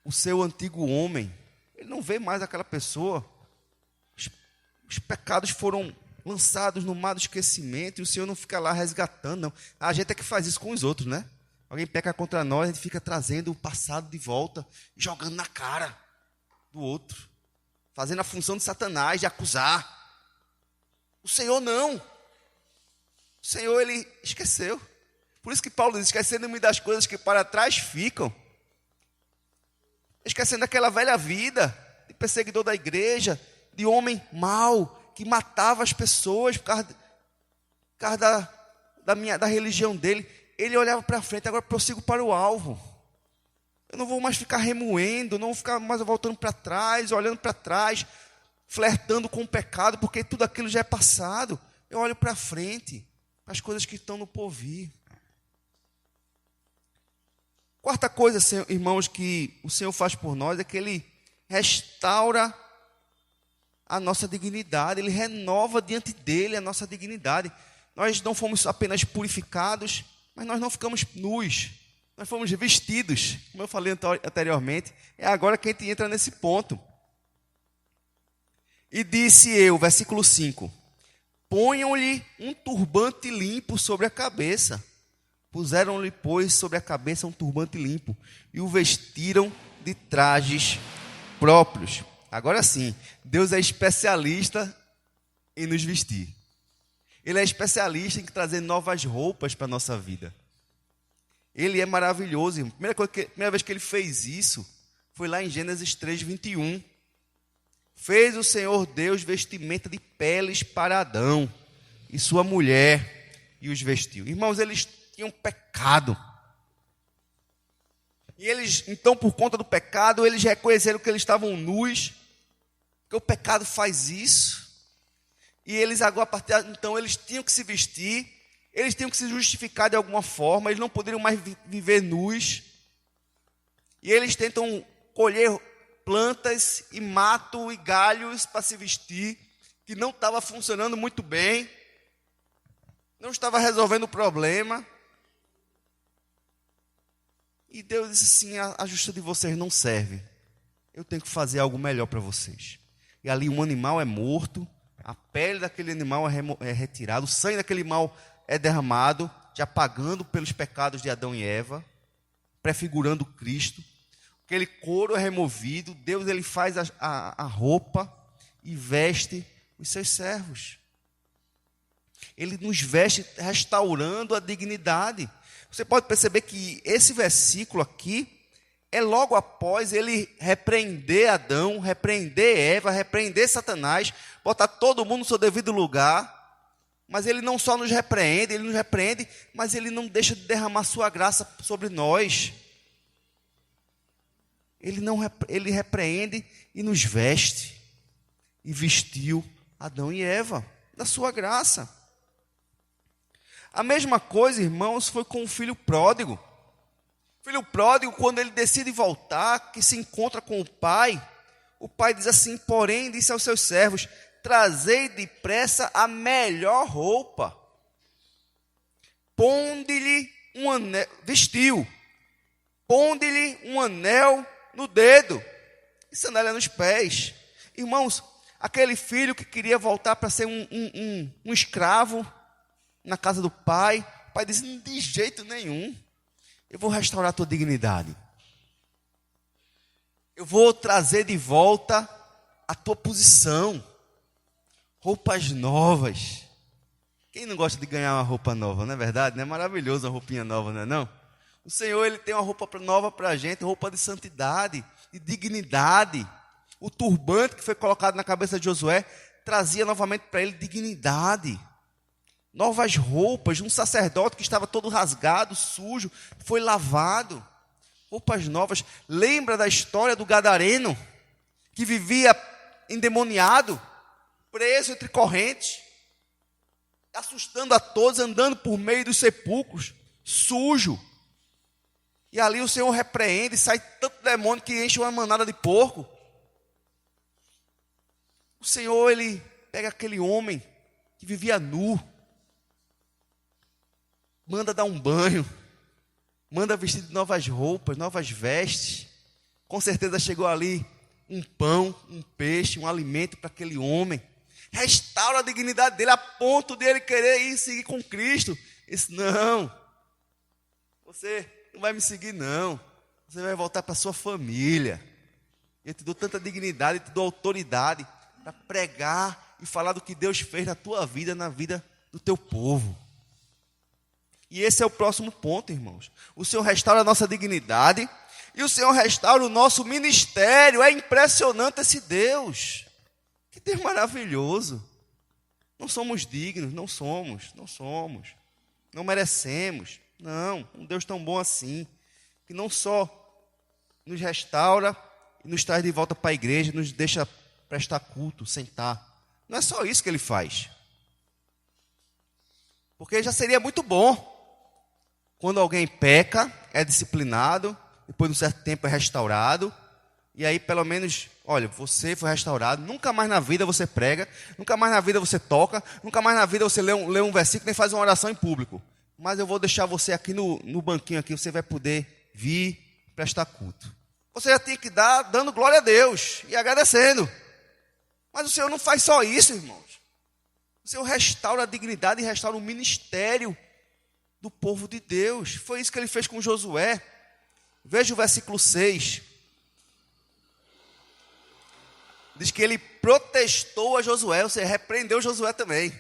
S1: o seu antigo homem. Ele não vê mais aquela pessoa. Os pecados foram lançados no mar do esquecimento e o Senhor não fica lá resgatando, não. A gente é que faz isso com os outros, né? Alguém peca contra nós, a gente fica trazendo o passado de volta, jogando na cara do outro, fazendo a função de Satanás, de acusar. O Senhor não. O Senhor, Ele esqueceu. Por isso que Paulo diz, esquecendo-me das coisas que para trás ficam. Esquecendo daquela velha vida, de perseguidor da igreja, de homem mau, que matava as pessoas por causa da religião dele. Ele olhava para frente, agora prossigo para o alvo. Eu não vou mais ficar remoendo, não vou ficar mais voltando para trás, olhando para trás, flertando com o pecado, porque tudo aquilo já é passado. Eu olho para frente, para as coisas que estão no porvir. Quarta coisa, irmãos, que o Senhor faz por nós é que Ele restaura a nossa dignidade, Ele renova diante dEle a nossa dignidade. Nós não fomos apenas purificados, mas nós não ficamos nus, nós fomos vestidos, como eu falei anteriormente. É agora que a gente entra nesse ponto. E disse eu, versículo 5, ponham-lhe um turbante limpo sobre a cabeça. Puseram-lhe, pois, sobre a cabeça um turbante limpo e o vestiram de trajes próprios. Agora sim, Deus é especialista em nos vestir. Ele é especialista em trazer novas roupas para a nossa vida. Ele é maravilhoso. Primeira vez que Ele fez isso foi lá em Gênesis 3:21. Fez o Senhor Deus vestimenta de peles para Adão e sua mulher e os vestiu. Irmãos, eles tinham pecado. E eles, então, por conta do pecado, eles reconheceram que eles estavam nus, porque o pecado faz isso. E eles agora, então, eles tinham que se vestir, eles tinham que se justificar de alguma forma, eles não poderiam mais viver nus. E eles tentam colher plantas e mato e galhos para se vestir, que não estava funcionando muito bem, não estava resolvendo o problema. E Deus disse assim, a justiça de vocês não serve, eu tenho que fazer algo melhor para vocês. E ali um animal é morto, a pele daquele animal é retirada, o sangue daquele animal é derramado, já pagando pelos pecados de Adão e Eva, prefigurando Cristo. Aquele couro é removido, Deus ele faz a roupa e veste os seus servos. Ele nos veste restaurando a dignidade. Você pode perceber que esse versículo aqui é logo após ele repreender Adão, repreender Eva, repreender Satanás, botar todo mundo no seu devido lugar. Mas ele não só nos repreende, mas ele não deixa de derramar sua graça sobre nós. Ele repreende e nos veste. E vestiu Adão e Eva da sua graça. A mesma coisa, irmãos, foi com o filho pródigo. O filho pródigo, quando ele decide voltar, que se encontra com o pai diz assim, porém, disse aos seus servos, trazei depressa a melhor roupa. Ponde-lhe um anel, vestiu. Ponde-lhe um anel no dedo e sandália nos pés. Irmãos, aquele filho que queria voltar para ser um escravo na casa do pai, o pai disse, de jeito nenhum, eu vou restaurar a tua dignidade. Eu vou trazer de volta a tua posição. Roupas novas. Quem não gosta de ganhar uma roupa nova, não é verdade? Não é maravilhoso uma roupinha nova, não é não? O Senhor, Ele tem uma roupa nova para a gente, roupa de santidade, de dignidade. O turbante que foi colocado na cabeça de Josué trazia novamente para ele dignidade. Novas roupas, um sacerdote que estava todo rasgado, sujo, foi lavado. Roupas novas. Lembra da história do gadareno, que vivia endemoniado, preso entre correntes. assustando a todos, andando por meio dos sepulcros, sujo. E ali o Senhor repreende, sai tanto demônio que enche uma manada de porco. O Senhor, Ele pega aquele homem que vivia nu, manda dar um banho, manda vestir de novas roupas, novas vestes. Com certeza chegou ali um pão, um peixe, um alimento para aquele homem. Restaura a dignidade dele a ponto de ele querer ir seguir com Cristo. Ele disse, não, você não vai me seguir não. Você vai voltar para a sua família. Eu te dou tanta dignidade, eu te dou autoridade para pregar e falar do que Deus fez na tua vida, na vida do teu povo. E esse é o próximo ponto, irmãos. O Senhor restaura a nossa dignidade e o Senhor restaura o nosso ministério. É impressionante esse Deus. Que Deus maravilhoso. Não somos dignos, não somos. Não merecemos. Não, um Deus tão bom assim, que não só nos restaura e nos traz de volta para a igreja, nos deixa prestar culto, sentar. Não é só isso que Ele faz. Porque já seria muito bom quando alguém peca, é disciplinado, depois de um certo tempo é restaurado, e aí pelo menos, olha, você foi restaurado, nunca mais na vida você prega, nunca mais na vida você toca, nunca mais na vida você lê um versículo nem faz uma oração em público. Mas eu vou deixar você aqui no banquinho, aqui, você vai poder vir prestar culto. Você já tem que dar dando glória a Deus e agradecendo. Mas o Senhor não faz só isso, irmãos. O Senhor restaura a dignidade e restaura o ministério do povo de Deus. Foi isso que Ele fez com Josué. Veja o versículo 6. Diz que Ele protestou a Josué, ou seja, repreendeu Josué também.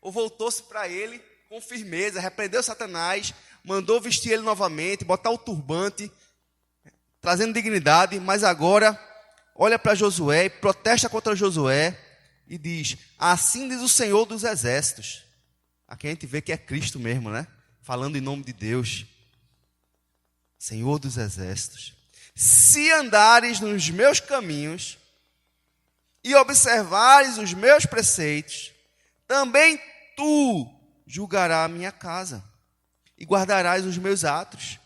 S1: Ou voltou-se para ele com firmeza, repreendeu Satanás, mandou vestir ele novamente, botar o turbante, trazendo dignidade, mas agora olha para Josué e protesta contra Josué e diz, assim diz o Senhor dos exércitos. Aqui a gente vê que é Cristo mesmo, né? Falando em nome de Deus. Senhor dos exércitos. Se andares nos meus caminhos e observares os meus preceitos, também tu julgarás a minha casa e guardarás os meus atos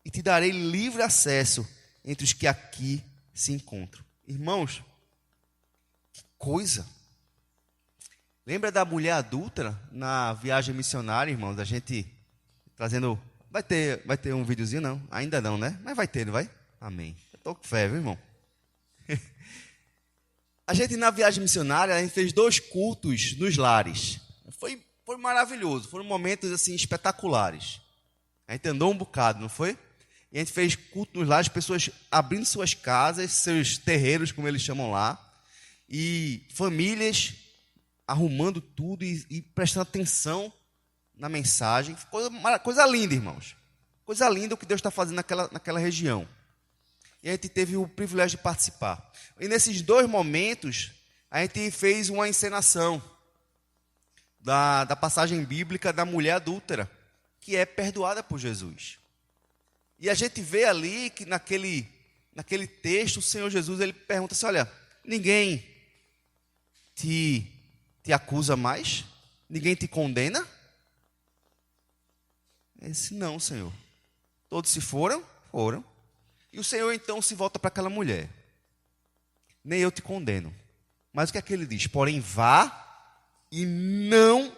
S1: e te darei livre acesso entre os que aqui se encontram. Irmãos, que coisa! Lembra da mulher adúltera na viagem missionária, irmãos? A gente trazendo... Vai ter um videozinho? Não, ainda não, né? Mas vai ter, não vai? Amém. Eu estou com fé, viu, irmão? A gente na viagem missionária, a gente fez 2 cultos nos lares. Foi maravilhoso, foram momentos assim espetaculares. A gente andou um bocado, não foi? E a gente fez culto nos lares, pessoas abrindo suas casas, seus terreiros, como eles chamam lá, e famílias arrumando tudo e prestando atenção na mensagem. Coisa linda, irmãos. Coisa linda o que Deus está fazendo naquela região. E a gente teve o privilégio de participar. E nesses 2 momentos, a gente fez uma encenação da passagem bíblica da mulher adúltera, que é perdoada por Jesus. E a gente vê ali que naquele texto, o Senhor Jesus, Ele pergunta assim, olha, ninguém te acusa mais? Ninguém te condena? Ele disse, não, Senhor. Todos se foram? Foram. E o Senhor então se volta para aquela mulher. Nem eu te condeno. Mas o que é que Ele diz? Porém, vá e não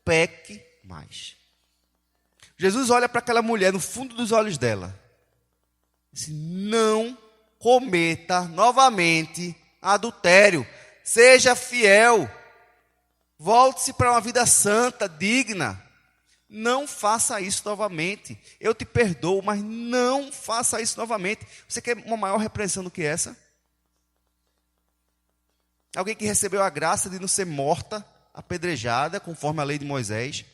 S1: peque mais. Jesus olha para aquela mulher no fundo dos olhos dela. Diz, não cometa novamente adultério. Seja fiel. Volte-se para uma vida santa, digna. Não faça isso novamente. Eu te perdoo, mas não faça isso novamente. Você quer uma maior repreensão do que essa? Alguém que recebeu a graça de não ser morta, apedrejada, conforme a lei de Moisés.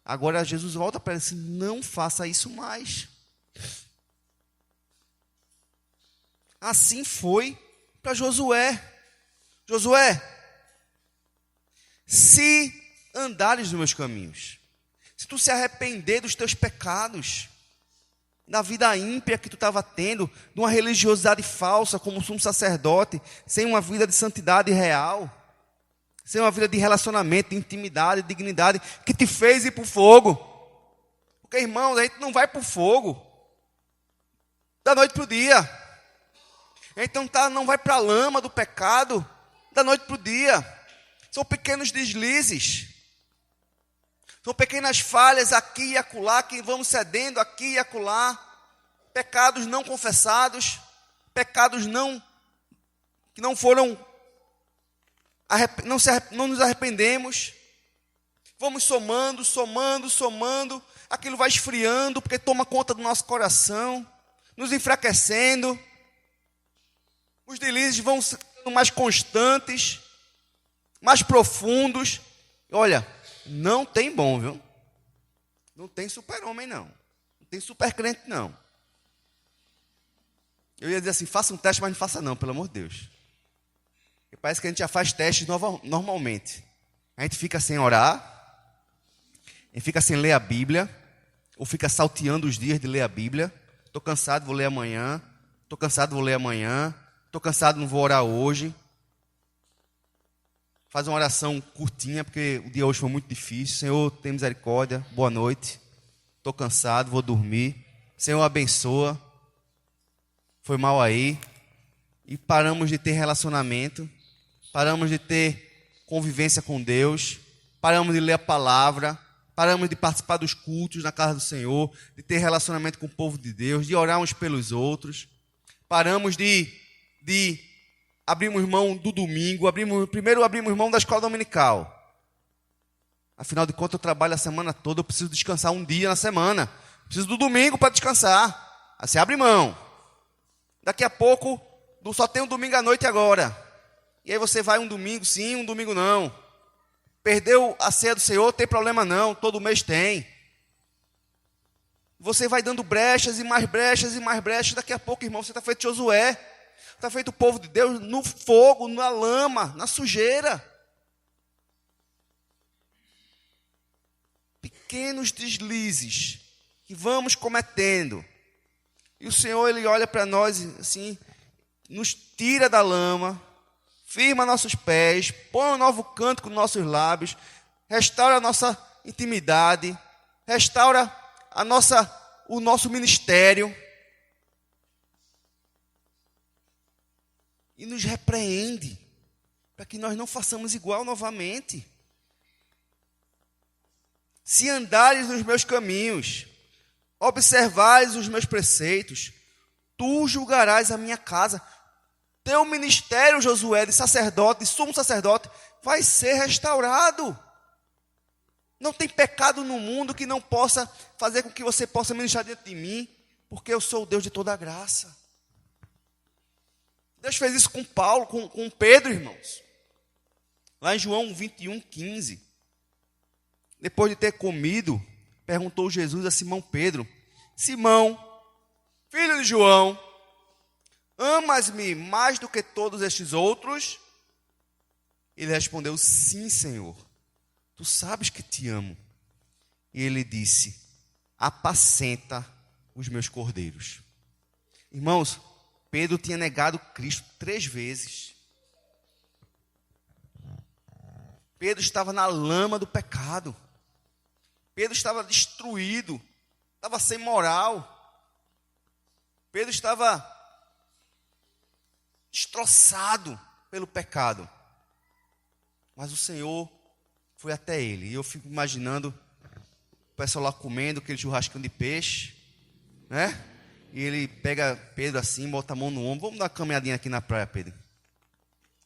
S1: Agora Jesus volta para ele e diz, não faça isso mais. Assim foi para Josué. Josué, se andares nos meus caminhos, se tu se arrepender dos teus pecados, da vida ímpia que tu estava tendo, de uma religiosidade falsa como sumo sacerdote, sem uma vida de santidade real, Ser uma vida de relacionamento, de intimidade, de dignidade, que te fez ir para o fogo. Porque, irmãos, a gente não vai para o fogo da noite para o dia. Então não vai para a lama do pecado da noite para o dia. São pequenos deslizes. São pequenas falhas aqui e acolá, que vamos cedendo aqui e acolá. Pecados não confessados, pecados que não foram, não nos arrependemos. Vamos somando, aquilo vai esfriando, porque toma conta do nosso coração, nos enfraquecendo. Os deslizes vão sendo mais constantes, mais profundos. Olha, não tem bom, viu? Não tem super-homem, não. Não tem super-crente, não. Eu ia dizer assim, faça um teste, mas não faça não, pelo amor de Deus. Porque parece que a gente já faz testes normalmente. A gente fica sem orar, a gente fica sem ler a Bíblia, ou fica salteando os dias de ler a Bíblia. Estou cansado, vou ler amanhã. Estou cansado, vou ler amanhã. Estou cansado, não vou orar hoje. Faz uma oração curtinha, porque o dia hoje foi muito difícil. Senhor, tem misericórdia, boa noite. Estou cansado, vou dormir. Senhor, abençoa. Foi mal aí. E paramos de ter relacionamento. Paramos de ter convivência com Deus. Paramos de ler a palavra. Paramos de participar dos cultos na casa do Senhor. De ter relacionamento com o povo de Deus. De orar uns pelos outros. Paramos de abrimos mão do domingo, primeiro abrimos mão da escola dominical. Afinal de contas, eu trabalho a semana toda, eu preciso descansar um dia na semana. Preciso do domingo para descansar. Aí você abre mão. Daqui a pouco, só tem um domingo à noite agora. E aí você vai um domingo sim, um domingo não. Perdeu a ceia do Senhor, tem problema não, todo mês tem. Você vai dando brechas e mais brechas e mais brechas. Daqui a pouco, irmão, você está feito Josué. Está feito o povo de Deus no fogo, na lama, na sujeira. Pequenos deslizes que vamos cometendo. E o Senhor, Ele olha para nós assim, nos tira da lama, firma nossos pés, põe um novo canto com nossos lábios, restaura a nossa intimidade, restaura o nosso ministério. E nos repreende, para que nós não façamos igual novamente. Se andares nos meus caminhos, observares os meus preceitos, tu julgarás a minha casa. Teu ministério, Josué, de sacerdote, de sumo sacerdote, vai ser restaurado. Não tem pecado no mundo que não possa fazer com que você possa ministrar diante de mim, porque eu sou o Deus de toda a graça. Deus fez isso com Paulo, com Pedro, irmãos. Lá em João 21:15. Depois de ter comido, perguntou Jesus a Simão Pedro: Simão, filho de João, amas-me mais do que todos estes outros? Ele respondeu: sim, Senhor. Tu sabes que te amo. E ele disse: apacenta os meus cordeiros. Irmãos, Pedro tinha negado Cristo 3 vezes. Pedro estava na lama do pecado. Pedro estava destruído. Estava sem moral. Pedro estava destroçado pelo pecado. Mas o Senhor foi até ele. E eu fico imaginando o pessoal lá comendo aquele churrasquinho de peixe, né? E ele pega Pedro assim, bota a mão no ombro. Vamos dar uma caminhadinha aqui na praia, Pedro.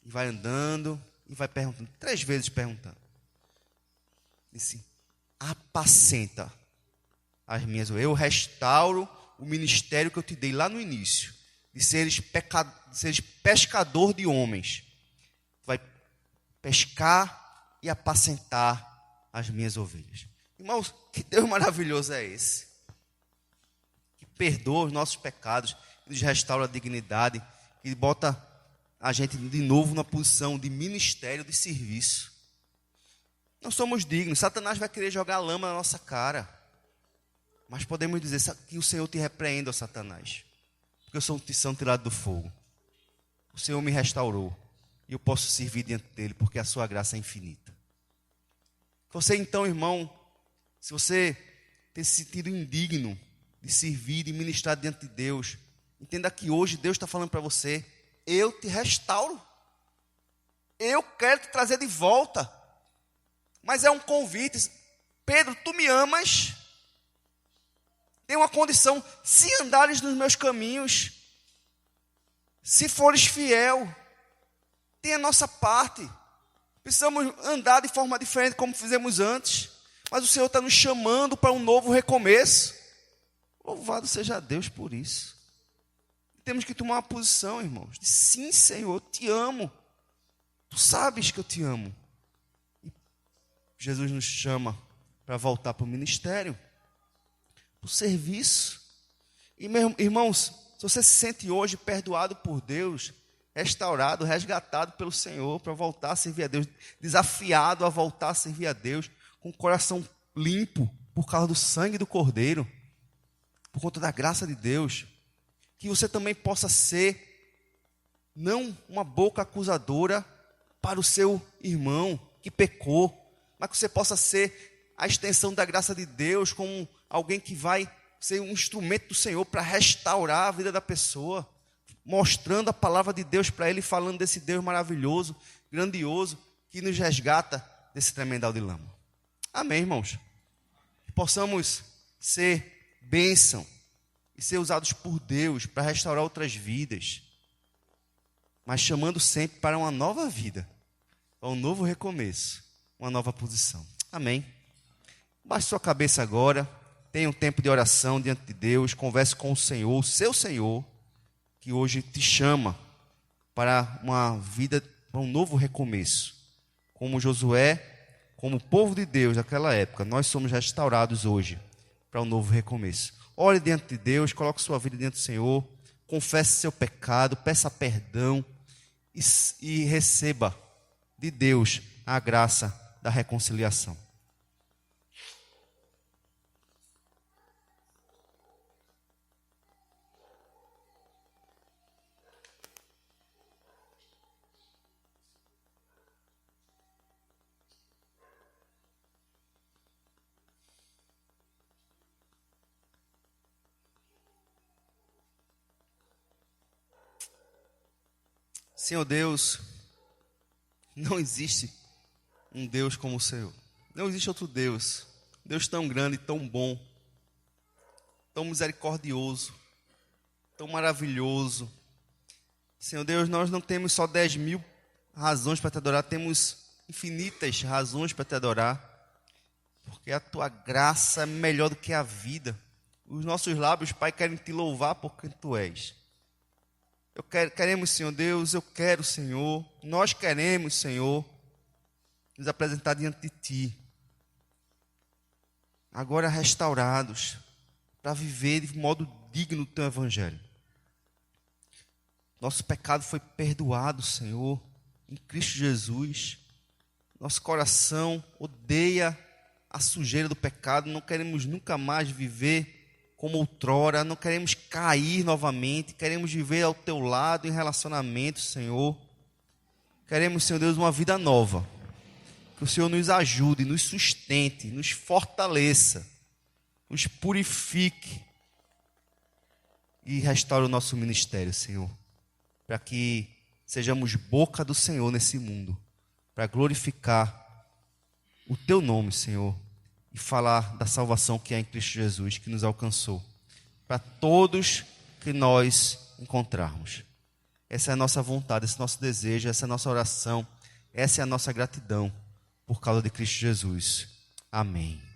S1: E vai andando e vai perguntando. 3 vezes perguntando. Disse: apacenta as minhas ovelhas. Eu restauro o ministério que eu te dei lá no início. De seres pescador de homens. Vai pescar e apacentar as minhas ovelhas. Irmãos, que Deus maravilhoso é esse? Perdoa os nossos pecados, que nos restaura a dignidade, que bota a gente de novo na posição de ministério, de serviço. Não somos dignos. Satanás vai querer jogar lama na nossa cara. Mas podemos dizer que o Senhor te repreenda, ó Satanás, porque eu sou um tição tirado do fogo. O Senhor me restaurou. e eu posso servir diante dele, porque a sua graça é infinita. Você então, irmão, se você tem se sentido indigno de servir, de ministrar diante de Deus, entenda que hoje Deus está falando para você: eu te restauro, eu quero te trazer de volta. Mas é um convite. Pedro, tu me amas? Tem uma condição: se andares nos meus caminhos, se fores fiel, tem a nossa parte. Precisamos andar de forma diferente como fizemos antes, mas o Senhor está nos chamando para um novo recomeço. Louvado seja Deus por isso. Temos que tomar uma posição, irmãos, de sim, Senhor, eu te amo. Tu sabes que eu te amo. E Jesus nos chama para voltar para o ministério, para o serviço. E, irmãos, se você se sente hoje perdoado por Deus, restaurado, resgatado pelo Senhor, para voltar a servir a Deus, desafiado a voltar a servir a Deus, com o coração limpo, por causa do sangue do Cordeiro, por conta da graça de Deus, que você também possa ser, não uma boca acusadora para o seu irmão que pecou, mas que você possa ser a extensão da graça de Deus, como alguém que vai ser um instrumento do Senhor para restaurar a vida da pessoa, mostrando a palavra de Deus para ele, falando desse Deus maravilhoso, grandioso, que nos resgata desse tremendal de lama. Amém, irmãos? Que possamos ser bênção e ser usados por Deus para restaurar outras vidas, mas chamando sempre para uma nova vida, para um novo recomeço, uma nova posição. Amém? Baixe sua cabeça agora, tenha um tempo de oração diante de Deus, converse com o Senhor, o seu Senhor, que hoje te chama para uma vida, para um novo recomeço. Como Josué, como o povo de Deus daquela época, nós somos restaurados hoje para um novo recomeço. Ore diante de Deus, coloque sua vida diante do Senhor, confesse seu pecado, peça perdão e receba de Deus a graça da reconciliação. Senhor Deus, não existe um Deus como o Senhor. Não existe outro Deus. Deus tão grande, tão bom, tão misericordioso, tão maravilhoso. Senhor Deus, nós não temos só 10.000 razões para te adorar, temos infinitas razões para te adorar, porque a tua graça é melhor do que a vida. Os nossos lábios, Pai, querem te louvar por quem tu és. Queremos, Senhor Deus, eu quero, Senhor, nós queremos, Senhor, nos apresentar diante de Ti, agora restaurados, para viver de modo digno do Teu Evangelho. Nosso pecado foi perdoado, Senhor, em Cristo Jesus. Nosso coração odeia a sujeira do pecado, não queremos nunca mais viver como outrora, não queremos cair novamente, queremos viver ao Teu lado em relacionamento, Senhor. Queremos, Senhor Deus, uma vida nova. Que o Senhor nos ajude, nos sustente, nos fortaleça, nos purifique e restaure o nosso ministério, Senhor, para que sejamos boca do Senhor nesse mundo, para glorificar o Teu nome, Senhor, e falar da salvação que há em Cristo Jesus, que nos alcançou, para todos que nós encontrarmos. Essa é a nossa vontade, esse é o nosso desejo, essa é a nossa oração, essa é a nossa gratidão, por causa de Cristo Jesus. Amém.